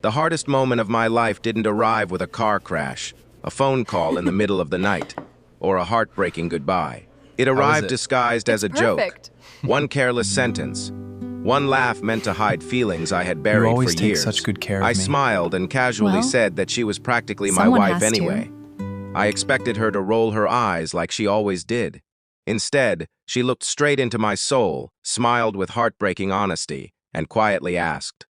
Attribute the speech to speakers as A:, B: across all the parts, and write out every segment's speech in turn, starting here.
A: The hardest moment of my life didn't arrive with a car crash, a phone call in the middle of the night, or a heartbreaking goodbye. It
B: How is
A: arrived
B: it?
A: disguised as a joke.
C: Perfect.
A: One careless sentence. One laugh meant to hide feelings I had buried
B: You always
A: for
B: take
A: years.
B: such good care of
A: I
B: me.
A: smiled and casually
C: Well,
A: said that she was practically my
C: someone
A: wife
C: has to.
A: anyway. I expected her to roll her eyes like she always did. Instead, she looked straight into my soul, smiled with heartbreaking honesty, and quietly asked,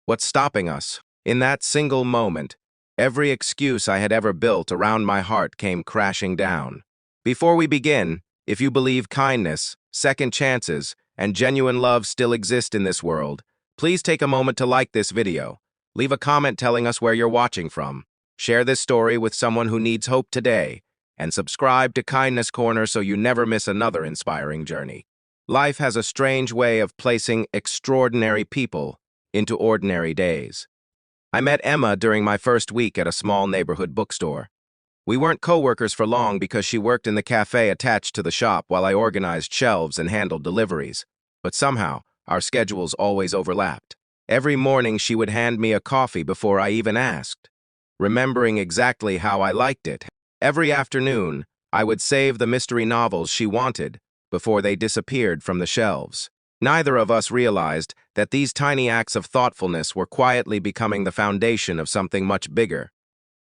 A: "What's stopping us?" In that single moment, every excuse I had ever built around my heart came crashing down. Before we begin, if you believe kindness, second chances, and genuine love still exist in this world, please take a moment to like this video. Leave a comment telling us where you're watching from. Share this story with someone who needs hope today, and subscribe to Kindness Corner so you never miss another inspiring journey. Life has a strange way of placing extraordinary people into ordinary days. I met Emma during my first week at a small neighborhood bookstore. We weren't co-workers for long because she worked in the cafe attached to the shop while I organized shelves and handled deliveries. But somehow, our schedules always overlapped. Every morning she would hand me a coffee before I even asked, remembering exactly how I liked it. Every afternoon, I would save the mystery novels she wanted before they disappeared from the shelves. Neither of us realized that these tiny acts of thoughtfulness were quietly becoming the foundation of something much bigger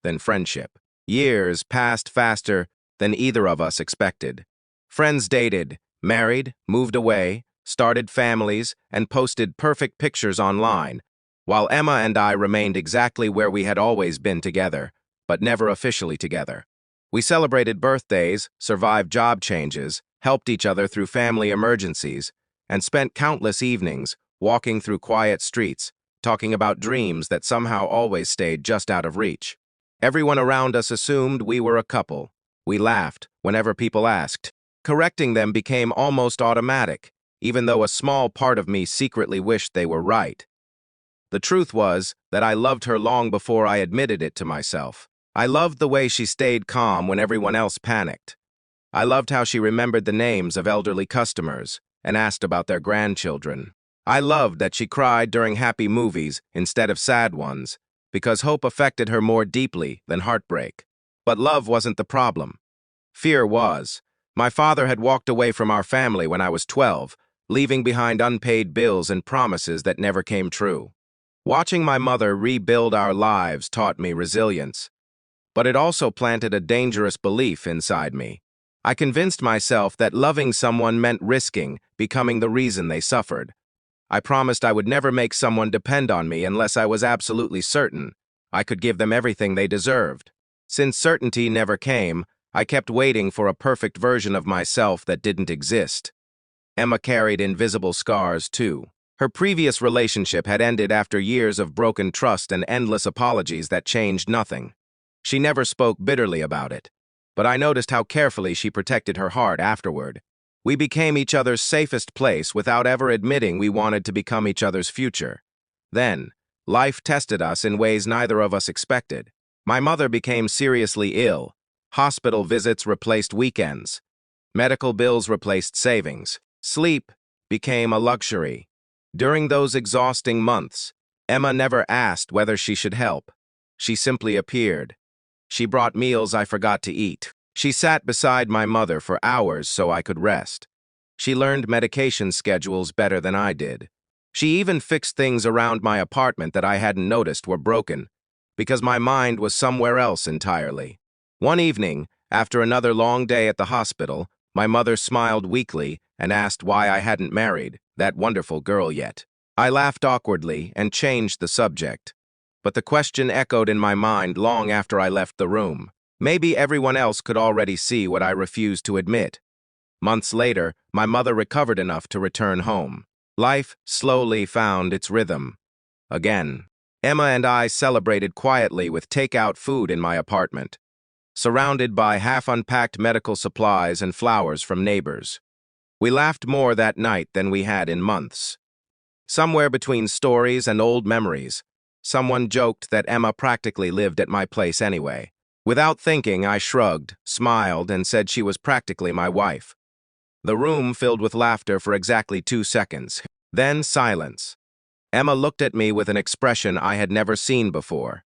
A: than friendship. Years passed faster than either of us expected. Friends dated, married, moved away, started families, and posted perfect pictures online, while Emma and I remained exactly where we had always been together, but never officially together. We celebrated birthdays, survived job changes, helped each other through family emergencies, and spent countless evenings walking through quiet streets, talking about dreams that somehow always stayed just out of reach. Everyone around us assumed we were a couple. We laughed whenever people asked. Correcting them became almost automatic, even though a small part of me secretly wished they were right. The truth was that I loved her long before I admitted it to myself. I loved the way she stayed calm when everyone else panicked. I loved how she remembered the names of elderly customers and asked about their grandchildren. I loved that she cried during happy movies instead of sad ones, because hope affected her more deeply than heartbreak. But love wasn't the problem. Fear was. My father had walked away from our family when I was 12, leaving behind unpaid bills and promises that never came true. Watching my mother rebuild our lives taught me resilience, but it also planted a dangerous belief inside me. I convinced myself that loving someone meant risking becoming the reason they suffered. I promised I would never make someone depend on me unless I was absolutely certain I could give them everything they deserved. Since certainty never came, I kept waiting for a perfect version of myself that didn't exist. Emma carried invisible scars, too. Her previous relationship had ended after years of broken trust and endless apologies that changed nothing. She never spoke bitterly about it, but I noticed how carefully she protected her heart afterward. We became each other's safest place without ever admitting we wanted to become each other's future. Then, life tested us in ways neither of us expected. My mother became seriously ill. Hospital visits replaced weekends. Medical bills replaced savings. Sleep became a luxury. During those exhausting months, Emma never asked whether she should help. She simply appeared. She brought meals I forgot to eat. She sat beside my mother for hours so I could rest. She learned medication schedules better than I did. She even fixed things around my apartment that I hadn't noticed were broken, because my mind was somewhere else entirely. One evening, after another long day at the hospital, my mother smiled weakly and asked why I hadn't married that wonderful girl yet. I laughed awkwardly and changed the subject, but the question echoed in my mind long after I left the room. Maybe everyone else could already see what I refused to admit. Months later, my mother recovered enough to return home. Life slowly found its rhythm. Again, Emma and I celebrated quietly with takeout food in my apartment, surrounded by half-unpacked medical supplies and flowers from neighbors. We laughed more that night than we had in months. Somewhere between stories and old memories, someone joked that Emma practically lived at my place anyway. Without thinking, I shrugged, smiled, and said she was practically my wife. The room filled with laughter for exactly 2 seconds. Then silence. Emma looked at me with an expression I had never seen before.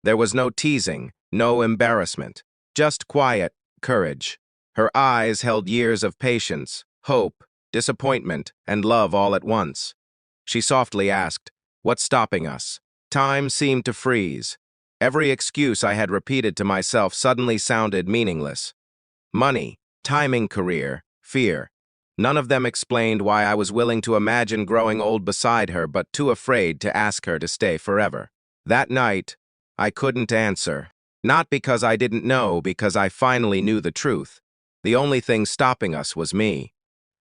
A: There was no teasing, no embarrassment, just quiet courage. Her eyes held years of patience, hope, disappointment, and love all at once. She softly asked, "What's stopping us?" Time seemed to freeze. Every excuse I had repeated to myself suddenly sounded meaningless. Money, timing, career, fear. None of them explained why I was willing to imagine growing old beside her but too afraid to ask her to stay forever. That night, I couldn't answer. Not because I didn't know, because I finally knew the truth. The only thing stopping us was me.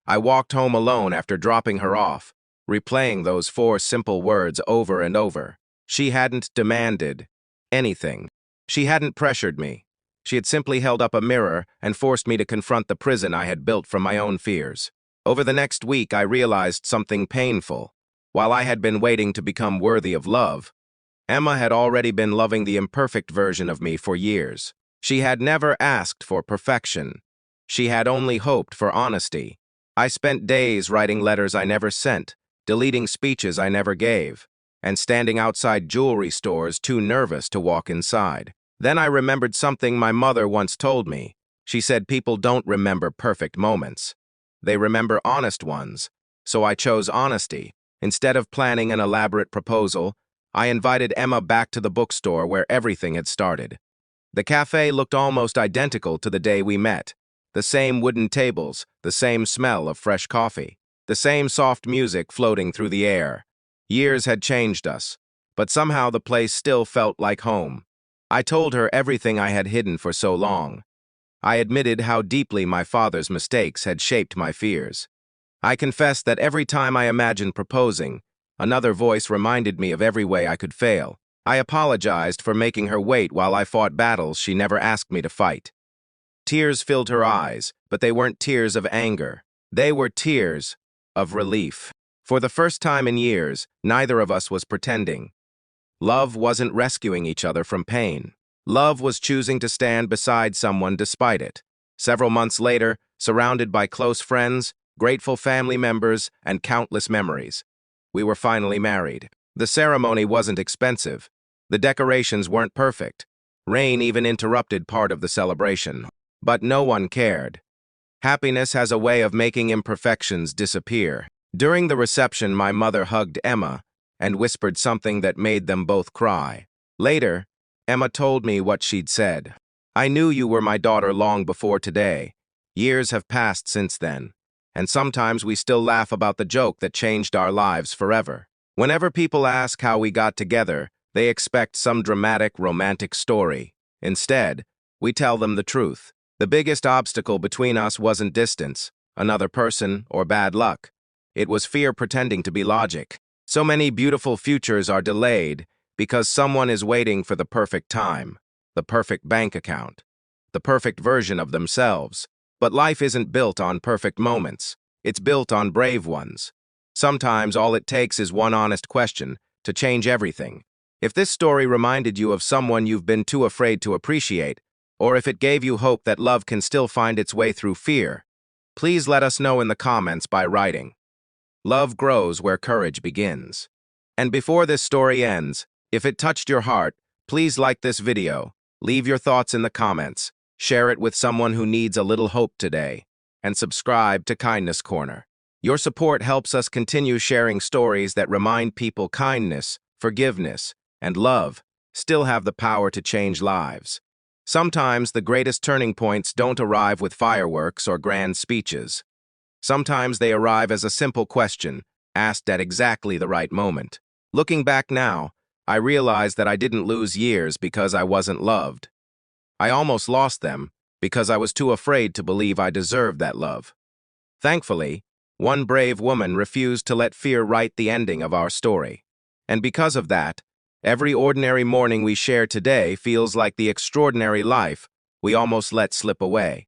A: I walked home alone after dropping her off, replaying those 4 simple words over and over. She hadn't demanded anything. She hadn't pressured me. She had simply held up a mirror and forced me to confront the prison I had built from my own fears. Over the next week, I realized something painful. While I had been waiting to become worthy of love, Emma had already been loving the imperfect version of me for years. She had never asked for perfection. She had only hoped for honesty. I spent days writing letters I never sent, deleting speeches I never gave, and standing outside jewelry stores too nervous to walk inside. Then I remembered something my mother once told me. She said people don't remember perfect moments. They remember honest ones. So I chose honesty. Instead of planning an elaborate proposal, I invited Emma back to the bookstore where everything had started. The cafe looked almost identical to the day we met. The same wooden tables, the same smell of fresh coffee, the same soft music floating through the air. Years had changed us, but somehow the place still felt like home. I told her everything I had hidden for so long. I admitted how deeply my father's mistakes had shaped my fears. I confessed that every time I imagined proposing, another voice reminded me of every way I could fail. I apologized for making her wait while I fought battles she never asked me to fight. Tears filled her eyes, but they weren't tears of anger. They were tears of relief. For the first time in years, neither of us was pretending. Love wasn't rescuing each other from pain. Love was choosing to stand beside someone despite it. Several months later, surrounded by close friends, grateful family members, and countless memories, we were finally married. The ceremony wasn't expensive. The decorations weren't perfect. Rain even interrupted part of the celebration. But no one cared. Happiness has a way of making imperfections disappear. During the reception, my mother hugged Emma and whispered something that made them both cry. Later, Emma told me what she'd said. "I knew you were my daughter long before today. Years have passed since then, and sometimes we still laugh about the joke that changed our lives forever. Whenever people ask how we got together, they expect some dramatic, romantic story. Instead, we tell them the truth. The biggest obstacle between us wasn't distance, another person, or bad luck. It was fear pretending to be logic. So many beautiful futures are delayed because someone is waiting for the perfect time, the perfect bank account, the perfect version of themselves. But life isn't built on perfect moments. It's built on brave ones. Sometimes all it takes is one honest question to change everything. If this story reminded you of someone you've been too afraid to appreciate, or if it gave you hope that love can still find its way through fear, please let us know in the comments by writing. Love grows where courage begins. And before this story ends, if it touched your heart, please like this video, leave your thoughts in the comments, share it with someone who needs a little hope today, and subscribe to Kindness Corner. Your support helps us continue sharing stories that remind people kindness, forgiveness, and love still have the power to change lives. Sometimes the greatest turning points don't arrive with fireworks or grand speeches. Sometimes they arrive as a simple question, asked at exactly the right moment. Looking back now, I realize that I didn't lose years because I wasn't loved. I almost lost them because I was too afraid to believe I deserved that love. Thankfully, one brave woman refused to let fear write the ending of our story. And because of that, every ordinary morning we share today feels like the extraordinary life we almost let slip away.